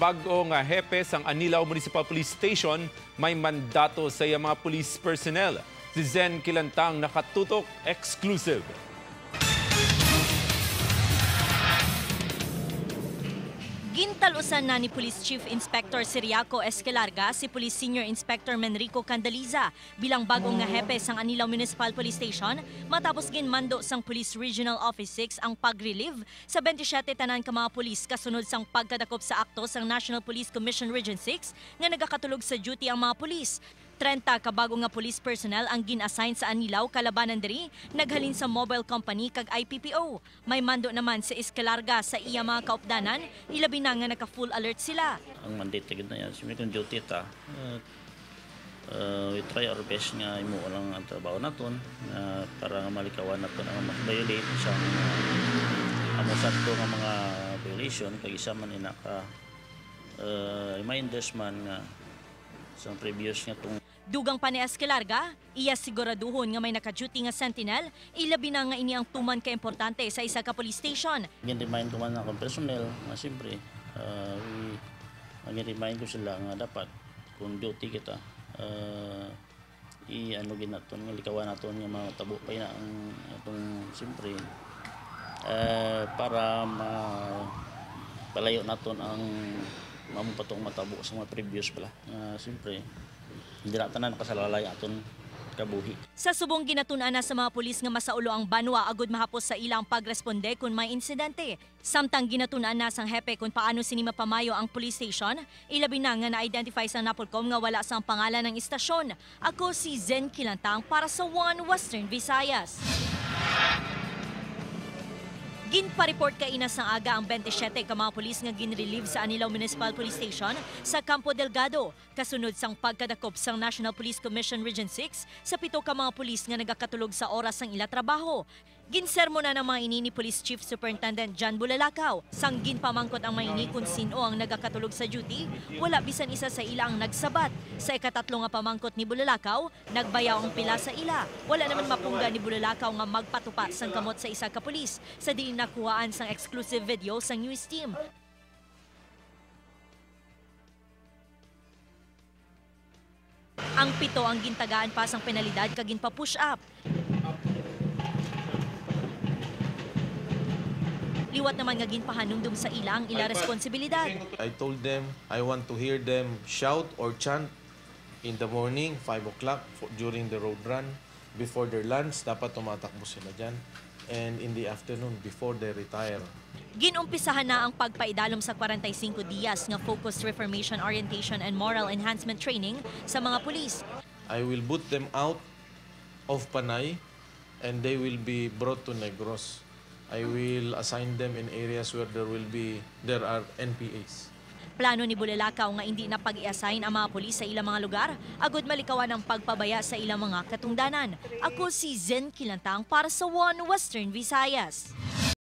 bago nga hepe sang Anilaw Municipal Police Station may mandato sa iya mga police personnel. Si Zen Kilantang nakatutok exclusive. Gintalusan na ni Police Chief Inspector Siriaco Esquelarga si Police Senior Inspector Menrico Candaliza bilang bagong nga hepe sang Anilaw Municipal Police Station matapos ginmando sang Police Regional Office 6 ang pag-relieve sa 27 tanan ka mga pulis kasunod sang pagkadakop sa akto sang National Police Commission Region 6 nga nagakatulog sa duty ang mga pulis. 30 ka bago nga police personnel ang gin-assign sa Anilaw kalabanan diri naghalin sa mobile company kag IPPO. May mando naman sa Esquelarga sa iya mga kaupdanan, ilabi na nga naka-full alert sila. Ang mandate gid na yan, simi kung duty ta. We try our best nga imo lang ang trabaho naton para nga malikawan naton ang mag-violate sa amosat ko nga mga violation kag isa man ina ka reminders man nga sa previous nga tung Dugang pa ni Esquelarga, iya siguraduhon nga may naka-duty nga sentinel, ilabi na nga ini ang tuman ka-importante sa isa ka police station. Gin-remind ko man akong personnel nga siyempre, gin-remind ko sila nga dapat kung duty kita, i-ano ginaton, nga likawan naton nga mga tabo pa na ang itong siyempre, para palayo naton ang mamupatong matabo sa mga previous pala. Siyempre, hindi na tanan pasalalay aton kabuhi. Sa subong ginatun-an na sa mga pulis nga masaulo ang banwa agud mahapos sa ilang pagresponde kung may insidente. Samtang ginatun-an na sang hepe kung paano sini mapamayo ang police station, ilabi na nga na-identify sa Napolcom nga wala sang pangalan ng istasyon. Ako si Zen Kilantang para sa One Western Visayas. Ginpa-report kaina sang aga ang 27 ka mga pulis nga ginrelieve sa Anilaw Municipal Police Station sa Campo Delgado kasunod sang pagkadakop sang National Police Commission Region 6 sa 7 ka mga pulis nga nagakatulog sa oras sang ila trabaho. Ginsermo na ng mga ini ni Police Chief Superintendent John Bulalakaw. Sang ginpamangkot ang mga ini kung sino ang nagakatulog sa duty, wala bisan isa sa ila ang nagsabat. Sa ikatatlo nga pamangkot ni Bulalakaw, nagbayaw ang pila sa ila. Wala naman mapungga ni Bulalakaw nga magpatupa sang kamot sa isa ka pulis sa diin nakuhaan sang exclusive video sang news team. Ang 7 ang gintagaan pa sang penalidad kag ginpa-push up. Liwat naman nga ginpahanumdum sa ilang ila responsibilidad. I told them I want to hear them shout or chant in the morning, 5 o'clock during the road run. Before their lunch, dapat tumatakbo sila dyan. And in the afternoon, before they retire. Ginumpisahan na ang pagpaidalom sa 45 diyas nga focused reformation, orientation and moral enhancement training sa mga pulis. I will boot them out of Panay and they will be brought to Negros. I will assign them in areas where there are NPAs. Plano ni Bulalakaw nga hindi na pag-i-assign ang mga pulis sa ilang mga lugar, agud malikawan ang pagpabaya sa ilang mga katungdanan. Ako si Zen Kilantang para sa One Western Visayas.